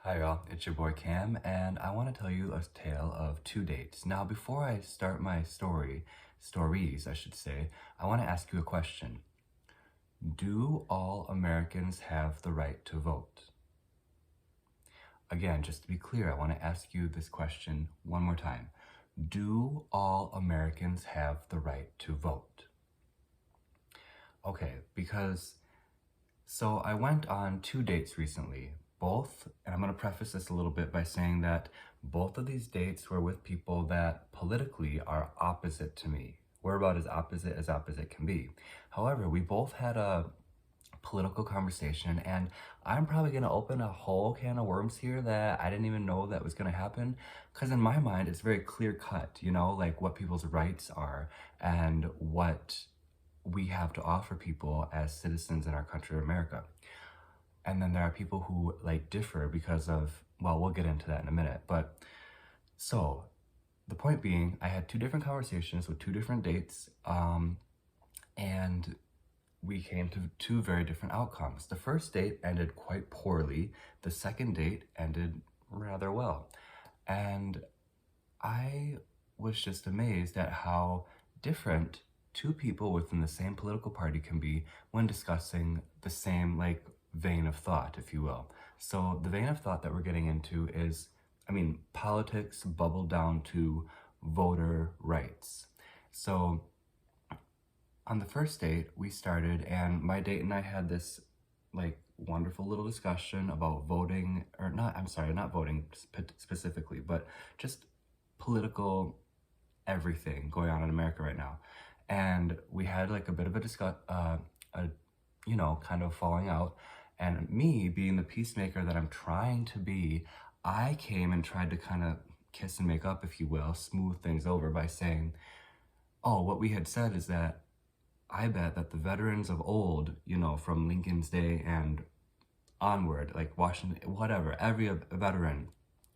Hi y'all, it's your boy Cam, and I want to tell you a tale of two dates. Now, before I start my stories, I should say, I want to ask you a question. Do all Americans have the right to vote? Again, just to be clear, I want to ask you this question one more time. Do all Americans have the right to vote? Okay, so I went on two dates recently, both, and I'm going to preface this a little bit by saying that both of these dates were with people that politically are opposite to me. We're about as opposite can be. However, we both had a political conversation, and I'm probably going to open a whole can of worms here that I didn't even know that was going to happen, because in my mind it's very clear cut, like what people's rights are and what we have to offer people as citizens in our country, America. And then there are people who differ because of, well, we'll get into that in a minute. But so the point being, I had two different conversations with two different dates, and we came to two very different outcomes. The first date ended quite poorly. The second date ended rather well. And I was just amazed at how different two people within the same political party can be when discussing the same vein of thought, if you will. So the vein of thought that we're getting into is, politics bubbled down to voter rights. So on the first date, we started, and my date and I had this wonderful little discussion about voting, or not, I'm sorry, not voting specifically, but just political everything going on in America right now. And we had a bit of kind of falling out. And me being the peacemaker that I'm trying to be, I came and tried to kind of kiss and make up, if you will, smooth things over by saying, oh, what we had said is that I bet that the veterans of old, from Lincoln's day and onward, like Washington, whatever, every veteran,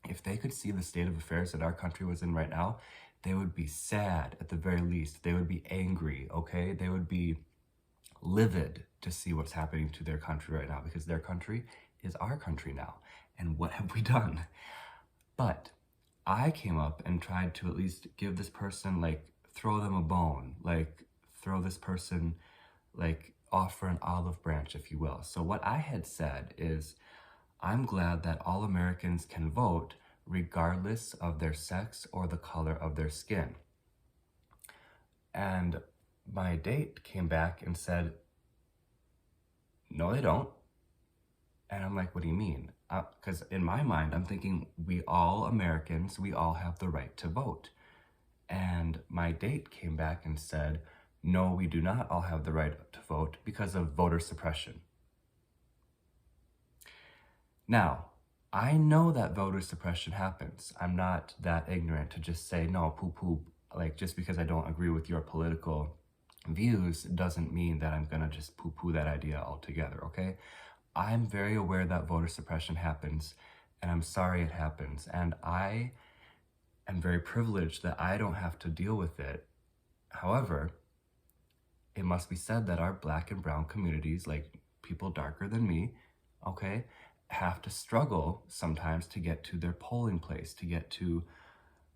if they could see the state of affairs that our country was in right now, they would be sad at the very least. They would be angry, okay? They would be livid to see what's happening to their country right now, because their country is our country now. And what have we done? But I came up and tried to at least give this person, throw them a bone, throw this person, offer an olive branch, if you will. So what I had said is, I'm glad that all Americans can vote regardless of their sex or the color of their skin. And my date came back and said, no, they don't. And I'm like, what do you mean? Because in my mind, I'm thinking we all Americans, we all have the right to vote. And my date came back and said, no, we do not all have the right to vote because of voter suppression. Now, I know that voter suppression happens. I'm not that ignorant to just say, no, poo-poo, just because I don't agree with your political views doesn't mean that I'm gonna just poo-poo that idea altogether, okay? I'm very aware that voter suppression happens, and I'm sorry it happens, and I am very privileged that I don't have to deal with it. However, it must be said that our Black and brown communities, people darker than me, okay, have to struggle sometimes to get to their polling place, to get to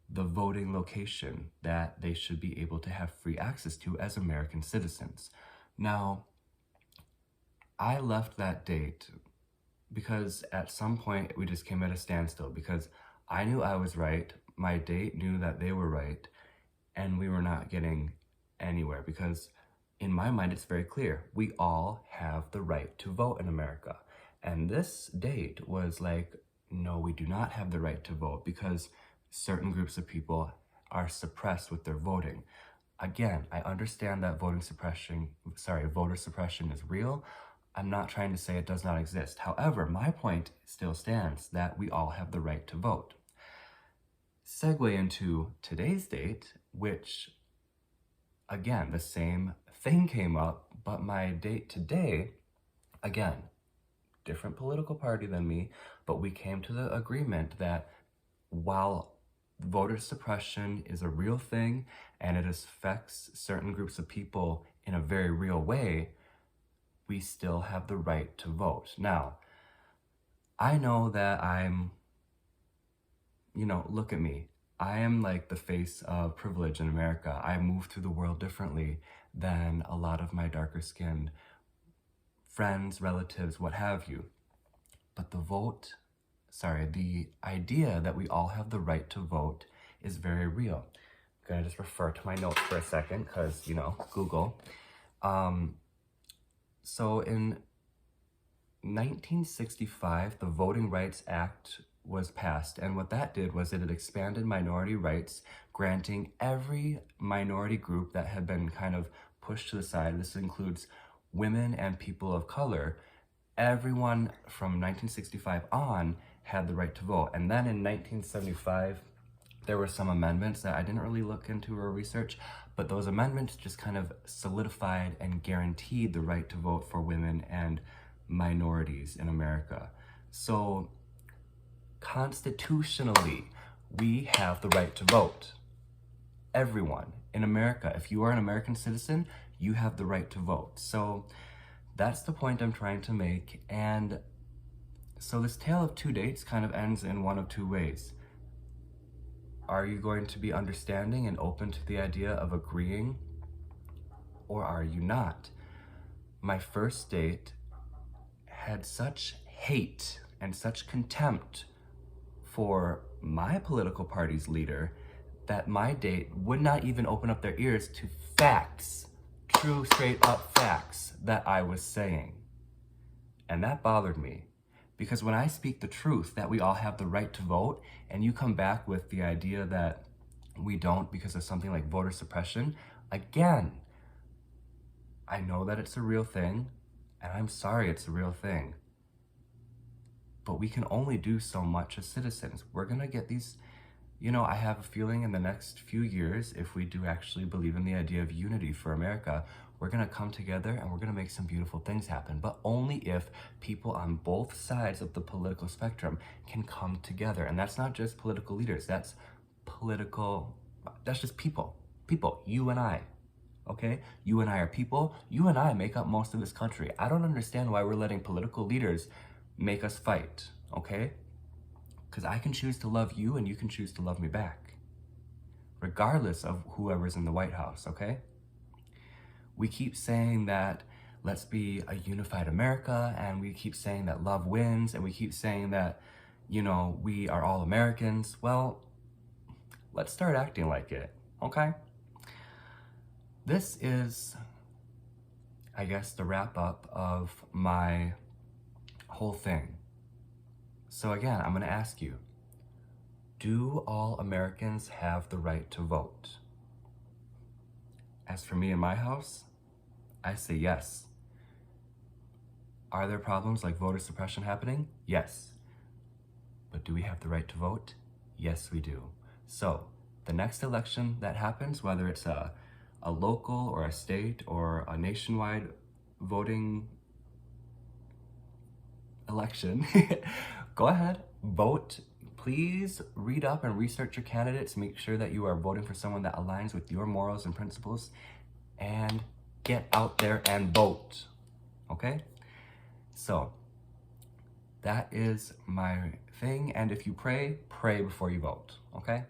the voting location that they should be able to have free access to as American citizens. Now, I left that date because at some point we just came at a standstill, because I knew I was right, my date knew that they were right, and we were not getting anywhere, because in my mind it's very clear, we all have the right to vote in America. And this date was like, no, we do not have the right to vote because certain groups of people are suppressed with their voting. Again, I understand that voter suppression is real. I'm not trying to say it does not exist. However, my point still stands that we all have the right to vote. Segue into today's date, which, again, the same thing came up, but my date today, again, different political party than me, but we came to the agreement that while voter suppression is a real thing and it affects certain groups of people in a very real way, we still have the right to vote. Now, I know that I'm, look at me. I am like the face of privilege in America. I move through the world differently than a lot of my darker skinned friends, relatives, what have you. But the idea that we all have the right to vote is very real. I'm gonna just refer to my notes for a second because, Google. So in 1965, the Voting Rights Act was passed, and what that did was it expanded minority rights, granting every minority group that had been kind of pushed to the side, this includes women and people of color, everyone from 1965 on had the right to vote. And then in 1975, there were some amendments that I didn't really look into or research, but those amendments just kind of solidified and guaranteed the right to vote for women and minorities in America. So constitutionally, we have the right to vote. Everyone in America, if you are an American citizen, you have the right to vote. So that's the point I'm trying to make. And so this tale of two dates kind of ends in one of two ways. Are you going to be understanding and open to the idea of agreeing, or are you not? My first date had such hate and such contempt for my political party's leader that my date would not even open up their ears to facts, true straight up facts that I was saying. And that bothered me, because when I speak the truth that we all have the right to vote, and you come back with the idea that we don't because of something like voter suppression, again, I know that it's a real thing, and I'm sorry it's a real thing. But we can only do so much as citizens. We're gonna get these, I have a feeling in the next few years, if we do actually believe in the idea of unity for America, we're gonna come together and we're gonna make some beautiful things happen, but only if people on both sides of the political spectrum can come together. And that's not just political leaders, that's just people, you and I, okay? You and I are people, you and I make up most of this country. I don't understand why we're letting political leaders make us fight, okay? Because I can choose to love you and you can choose to love me back, regardless of whoever's in the White House, okay? We keep saying that let's be a unified America, and we keep saying that love wins, and we keep saying that, we are all Americans. Well, let's start acting like it, okay? This is, I guess, the wrap up of my whole thing. So again, I'm gonna ask you, do all Americans have the right to vote? As for me in my house, I say yes. Are there problems like voter suppression happening? Yes. But do we have the right to vote? Yes, we do. So the next election that happens, whether it's a local or a state or a nationwide voting election, go ahead, vote. Please read up and research your candidates. Make sure that you are voting for someone that aligns with your morals and principles, and get out there and vote, okay? So that is my thing. And if you pray before you vote, okay?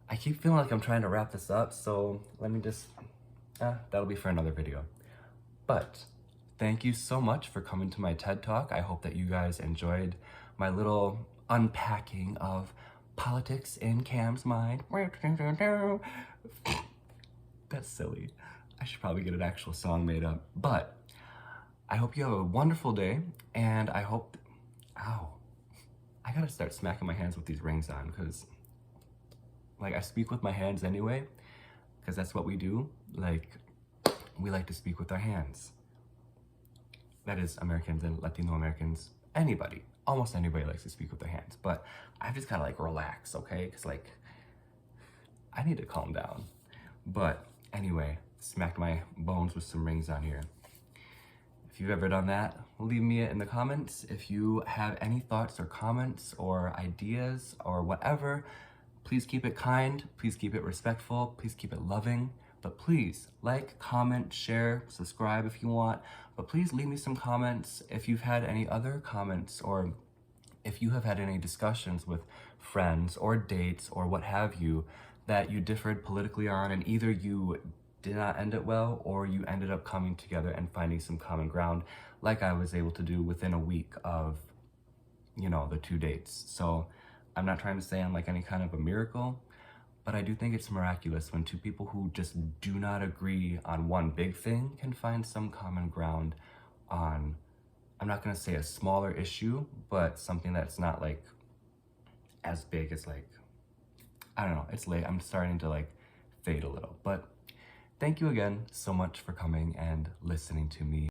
I keep feeling like I'm trying to wrap this up, so let me just, that'll be for another video. But thank you so much for coming to my TED Talk. I hope that you guys enjoyed my little unpacking of politics in Cam's mind. That's silly. I should probably get an actual song made up. But I hope you have a wonderful day, and I hope, ow, I gotta start smacking my hands with these rings on, because I speak with my hands anyway, because that's what we do. We like to speak with our hands. That is Americans and Latino Americans, anybody, almost anybody likes to speak with their hands, but I've just gotta relax, okay? Because I need to calm down. But anyway, smacked my bones with some rings on here. If you've ever done that, leave me it in the comments. If you have any thoughts or comments or ideas or whatever, please keep it kind, please keep it respectful, please keep it loving. But please like, comment, share, subscribe if you want. But please leave me some comments if you've had any other comments or if you have had any discussions with friends or dates or what have you that you differed politically on, and either you did not end it well or you ended up coming together and finding some common ground, like I was able to do within a week of, you know, the 2 dates. So I'm not trying to say I'm like any kind of a miracle, but I do think it's miraculous when two people who just do not agree on one big thing can find some common ground on, I'm not gonna say a smaller issue, but something that's not like as big as like, I don't know, it's late. I'm starting to like fade a little, but thank you again so much for coming and listening to me.